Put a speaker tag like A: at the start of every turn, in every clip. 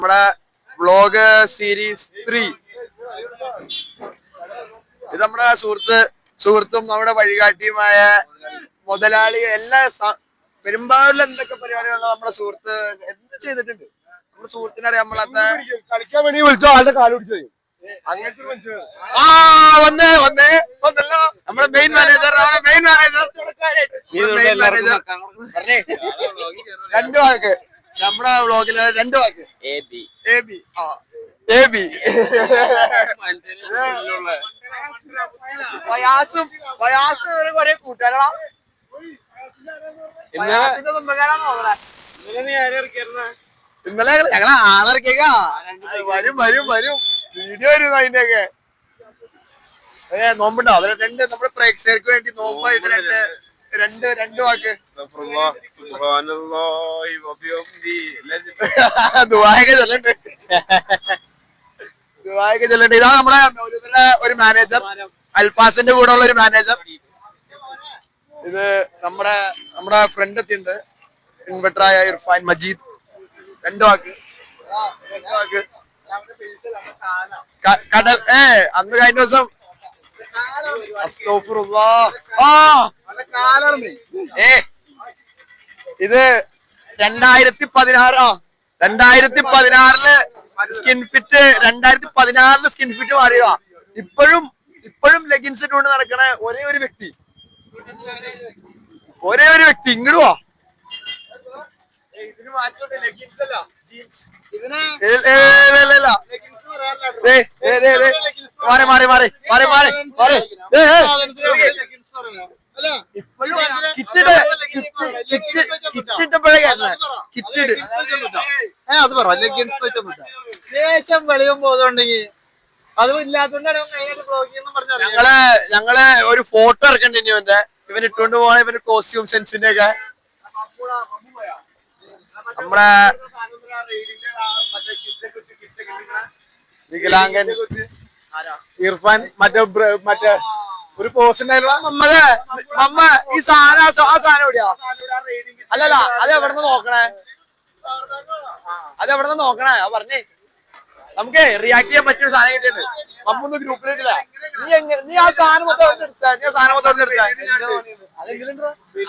A: നമ്മുടെ vlog series 3 ഇത് നമ്മുടെ സുഹൃത്തും നമ്മുടെ വഴികാട്ടിയുമായ മുതലാളി എല്ലാ പെരുമ്പാവൂരിൽ എന്തൊക്കെ പരിപാടികളോ നമ്മുടെ സുഹൃത്ത് എന്ത് ചെയ്തിട്ടുണ്ട്. നമ്മുടെ സുഹൃത്തിനെ അറിയാം. നമ്മളത്തെ
B: കളിക്കാൻ വേണ്ടി വിളിച്ചോ ആളുടെ കാല് പിടിച്ചു അങ്ങനത്തെ
A: വന്നല്ലോ നമ്മുടെ മെയിൻ മാനേജർ രണ്ടു വാക്ക് നമ്മുടെ വ്ലോഗില് 2 വാക്ക് കൊറേ കൂട്ടുകാരാ ഇന്നലെ ഞങ്ങളെ ആളിറക്കിയേക്ക വരും വീഡിയോ വരും അതിന്റെയൊക്കെ. നോമ്പുണ്ടോ അതിന് നമ്മുടെ പ്രേക്ഷകർക്ക് വേണ്ടി നോമ്പായിട്ട് രണ്ട് വാക്ക് ദുബായൊക്കെ ചെല്ലണ്ട്. ഇതാണ് നമ്മുടെ ഒരു മാനേജർ, അൽഫാസിന്റെ കൂടെ ഉള്ള ഒരു മാനേജർ. ഇത് നമ്മുടെ ഫ്രണ്ട് എത്തിണ്ട്, ഇൻവെർട്ടറായ ഇർഫാൻ മജീദ്. 2 വാക്ക് കടൽ അന്ന് കഴിഞ്ഞ ദിവസം ഇത് 2016 സ്കിൻ ഫിറ്റ് 2016 സ്കിൻ ഫിറ്റ് മാറിയതാ. ഇപ്പോഴും ലെഗിൻസ് ഇട്ടുകൊണ്ട് നടക്കണ ഒരേ ഒരു വ്യക്തി ഇങ്ങടുവാ.
B: ദേശം വെളിയും പോകുന്നുണ്ടെങ്കിൽ അതും ഇല്ലാത്തോണ്ടാണ്
A: ഞങ്ങള് ഒരു ഫോട്ടോ ഇറക്കണ്ട ഇവൻ ഇട്ടുകൊണ്ട് പോകണ ഇവന്റെ കോസ്റ്റ്യൂം സെൻസിന്റെ ഒക്കെ. നമ്മുടെ വികലാംഗൻ
B: ഇർഫാൻ മറ്റേ ഒരു പോസ്റ്റ് ഉണ്ടായിരുന്ന
A: മമ്മ ഈ സാധനം ആ സാധനം എവിടെയാ? അല്ലല്ല അതെവിടെന്ന് നോക്കണേ പറഞ്ഞേ. നമുക്ക് റിയാക്ട് ചെയ്യാൻ പറ്റിയൊരു സാധനം കിട്ടിയത് മമ്മൊന്നും ഗ്രൂപ്പിലിട്ടില്ല. നീ ആ സാധനം മൊത്തം എടുത്ത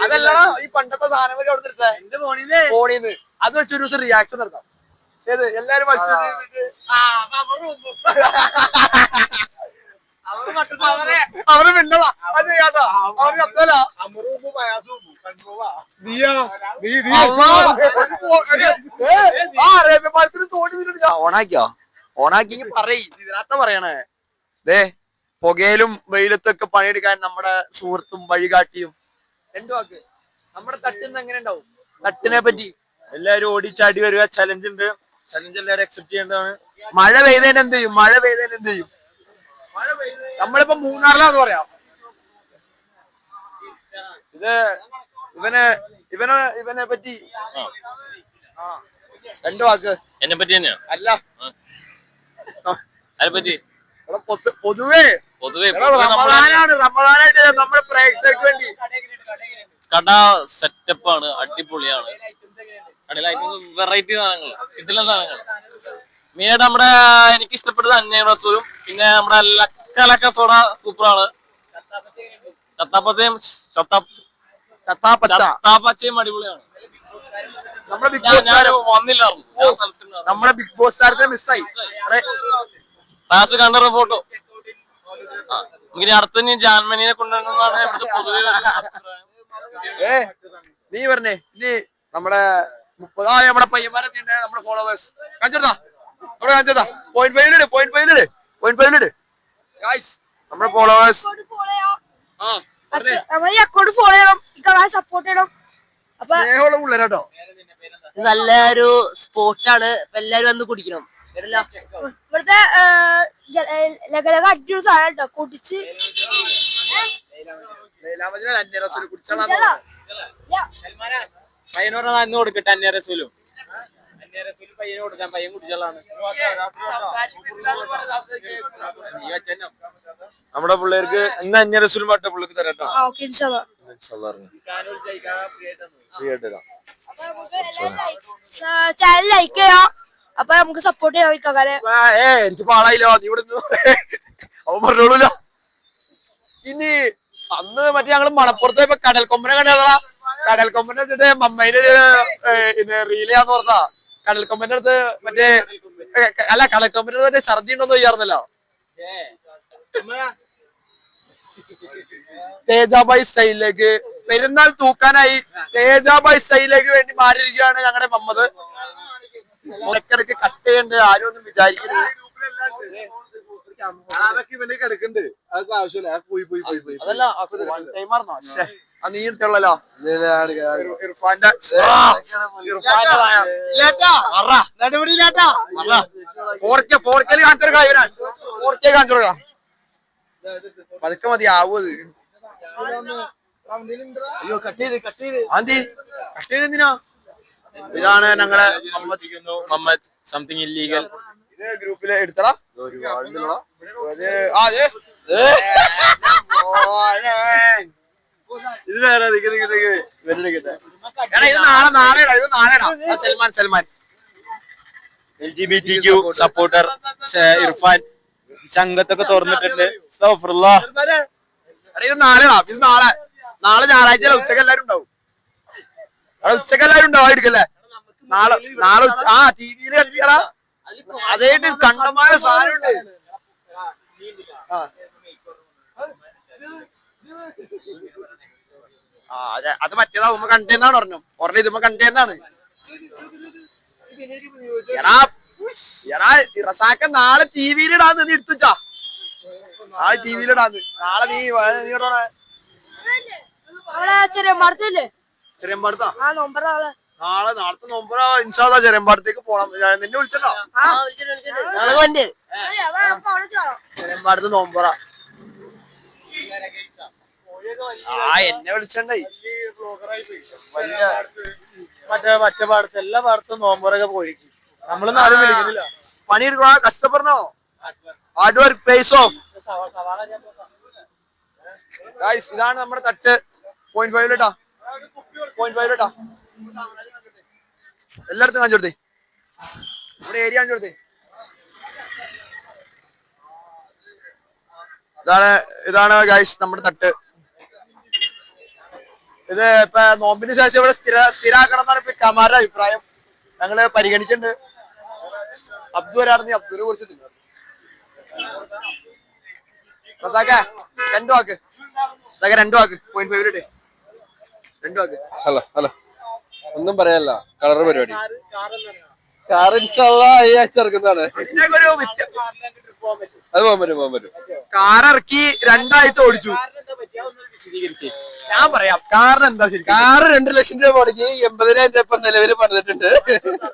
A: അതല്ലടാ ഈ പണ്ടത്തെ സാധനങ്ങളൊക്കെ അവിടെ എടുത്ത ഫോണീന്ന്. അത് വെച്ചൊരു ദിവസം റിയാക്ഷൻ നടത്താം. ഏത് എല്ലാരും അവര് മിണ്ടള അത് ചെയ്യാട്ടോ. അവര് കത്തല ഓണാക്കി ഇതിനകത്ത പറയണേ. പുകയിലും വെയിലത്തൊക്കെ പണിയെടുക്കാൻ നമ്മുടെ സുഹൃത്തും വഴികാട്ടിയും. 2 വാക്ക് നമ്മുടെ തട്ടിന്ന് എങ്ങനെ ഉണ്ടാവും? തട്ടിനെ പറ്റി
B: എല്ലാരും ഓടിച്ചാടി വരിക. ചലഞ്ച് ഉണ്ട്, ചലഞ്ച് എല്ലാരും അക്സെപ്റ്റ് ചെയ്യേണ്ടതാണ്.
A: മഴ പെയ്തേന് എന്ത് ചെയ്യും? നമ്മളിപ്പോ മൂന്നാറിലാന്ന് പറയാം. ഇത് ഇവനെ പറ്റി 2 വാക്ക്.
B: എന്നെ പറ്റി തന്നെയാ?
A: അല്ല,
B: അതിനെപ്പറ്റി
A: പൊതുവേ റമദാനായിട്ട് നമ്മുടെ പ്രേക്ഷകർക്ക് വേണ്ടി
B: കട സെറ്റപ്പാണ്, അടിപൊളിയാണ്. വെറൈറ്റി സാധനങ്ങൾ, ഇതിലെ സാധനങ്ങൾ. മെയിനായിട്ട് നമ്മുടെ എനിക്ക് ഇഷ്ടപ്പെട്ടത് അന്നയും റസൂലും, പിന്നെ നമ്മുടെ ലക്ക സോഡ സൂപ്പറാണ്. ചത്താപ്പച്ചയും അടിപൊളിയാണ്.
A: നമ്മുടെ ബിഗ് ബോസ് താരത്തെ മിസ്സായി.
B: ക്ലാസ് കണ്ട ഫോട്ടോ അടുത്ത ജാൻമനിയെ കൊണ്ടുവരുന്നതാണ് ഇവിടുത്തെ പൊതുവെ.
A: നീ പറഞ്ഞേ ഇനി നമ്മുടെ 30 നമ്മുടെ പയ്യന്മാരൊക്കെ ഉണ്ട്, നമ്മുടെ ഫോളോവേഴ്സ്. കാണിച്ചെടുത്താ പോയിന്റ് ഫൈവിലിട് നമ്മുടെ ഫോളോവേഴ്സ്. സ്നേഹമുള്ള പിള്ളേരാട്ടോ.
C: നല്ലൊരു സ്പോർട്ടാണ്, എല്ലാരും വന്ന് കുടിക്കണം. ഇവിടുത്തെ അടിപൊളി സാധനം കേട്ടോ. കുടിച്ച്
B: പയ്യനോട് കൊടുക്കട്ടെ. അന്യരസൂലും പയ്യന് കൊടുക്കാൻ, പയ്യൻ കുടിച്ചാലാണ്. നമ്മുടെ പിള്ളേർക്ക് ഇന്ന് അന്യരസൂലും പാട്ട പിള്ളേർക്ക് തരാട്ടോ.
C: ചാനൽ ലൈക്ക് ചെയ്യാം, അപ്പൊ നമുക്ക് സപ്പോർട്ട് ചെയ്യാൻ ഇക്കാരെ.
A: എനിക്ക് പാളായില്ലോ, നീ ഇവിടെ അവൻ പറഞ്ഞോളൂല്ലോ. ഇനി അന്ന് മറ്റേ ഞങ്ങള് മണപ്പുറത്ത് ഇപ്പൊ കടൽക്കൊമ്പനെ കണ്ടതാ. കടൽക്കൊമ്പനെ എടുത്തിട്ട് മമ്മേന്റെ ഇത് റീൽ ചെയ്യാന്ന് പറഞ്ഞാ. കടൽക്കൊമ്പന്റെ അടുത്ത് മറ്റേ അല്ല കടൽക്കൊമ്പന്റെ അടുത്ത് മറ്റേ ഛർദി ഉണ്ടോന്ന് ചെയ്യാറുന്നല്ലോ. തേജാബായി സ്റ്റൈലിലേക്ക് പെരുന്നാൾ തൂക്കാനായി തേജാബായി സ്റ്റൈലിലേക്ക് വേണ്ടി മാറിയിരിക്കുകയാണ് ഞങ്ങളുടെ മമ്മത്. ഇടയ്ക്കിടയ്ക്ക് കട്ട് ചെയ്യണ്ട്, ആരും ഒന്നും വിചാരിക്കരുത്.
D: അതൊക്കെ ഇവന്റെ കിടക്കുന്നുണ്ട്, അതൊക്കെ ആവശ്യമില്ല.
A: അതല്ല നീ എടുത്തുള്ളല്ലോ ഇർഫാന്റെ പതുക്കെ മതി ആവത്.
D: അയ്യോ കട്ട് ചെയ്ത്
A: ആന്തി കട്ട് ചെയ്തെന്തിനാ? ഇതാണ് ഞങ്ങളെ
B: മമ്മദ് സംതിങ് ഇല്ലീഗൽ.
A: ഇത് ഗ്രൂപ്പില് എടുത്തടാ.
D: ഇത് വേറെ
A: സൽമാൻ
B: LGBTQ സപ്പോർട്ടർ ഇർഫാൻ ചങ്കത്തൊക്കെ തുറന്നിട്ടുണ്ട്.
A: ഇത് നാളെടാ, ഇത് നാളെ ഞായറാഴ്ച ഉച്ചക്ക് എല്ലാരും ഉണ്ടാവും. അവിടെ ഉച്ചക്ക് എല്ലാരും ഉണ്ടാവും. എടുക്കല്ലേ നാളെ ടി വിയില് കളിക്കടാ. അതായിട്ട് കണ്ടമാന സാധനമുണ്ട്. അത് മറ്റേതാ ഉമ്മ കണ്ടേന്നാണ് പറഞ്ഞു. ഉടനെ ഇതുമ്മ കണ്ടേന്നാണ്. റസാക്ക നാളെ ടി വിയിലിടാന്ന് നീ എടുത്തുച്ചാ. നാളെ ടി വിയിലിടാന്ന്. നാളെ നീ
C: ചെറിയമ്പാടത്തില്ലേ?
A: ചെറിയമ്പാടത്താ
C: ആ നൊമ്പറ
A: നാളത്തെ നോമ്പറ ഇൻഷാല്ലാ ചെറിയമ്പാടത്തേക്ക് പോണം. നിന്നെ വിളിച്ചോ? ചെറിയമ്പാടത്ത് നോമ്പറ. എന്നെ വിളിച്ചണ്ടായി.
D: മറ്റേ പാടത്ത് എല്ലാ പാടത്തും നോമ്പറൊക്കെ പോയിരിക്കും. നമ്മളൊന്നും ആരും വിളിക്കുന്നില്ല.
A: പണിയെടുക്കണോ, കഷ്ടപ്പെടണോ? Hard work pays off. ഇതാണ് നമ്മുടെ തട്ട്. 0.5 ലിട്ടാ, 0.5 ലിട്ടാ. എല്ലായിടത്തും കാണിച്ചു കൊടുത്തേ. നമ്മുടെ ഏരിയ കാണിച്ചു കൊടുത്തേ. ഇതാണ് ഗൈസ് നമ്മുടെ തട്ട്. ഇത് ഇപ്പൊ നോമ്പിന് ശേഷം ഇവിടെ സ്ഥിരാക്കണം എന്നാണ് ഇപ്പൊ കമാരുടെ അഭിപ്രായം. ഞങ്ങള് പരിഗണിച്ചിട്ടുണ്ട്. അബ്ദു വരാറുണ്ട്, അബ്ദുവിനെ കുറിച്ച് തിന്നു. രണ്ടു വാക്ക് 0.5 ലിട്ടേ. 2 വാക്ക്.
D: ഹലോ ഒന്നും പറയാല്ല. കളർ പരിപാടി കാർ ഇൻഷാല്ലാ ഈ ആഴ്ച ഇറക്കുന്നതാണ്. അത് പോകാൻ പറ്റും.
A: കാർ ഇറക്കി 2 ആഴ്ച ഓടിച്ചു. ഞാൻ പറയാം കാറിന് എന്താ ശരി.
D: കാറ് 2 ലക്ഷം രൂപ മുടക്കി 80,000 രൂപ നിലവിൽ പണിതിട്ടുണ്ട്.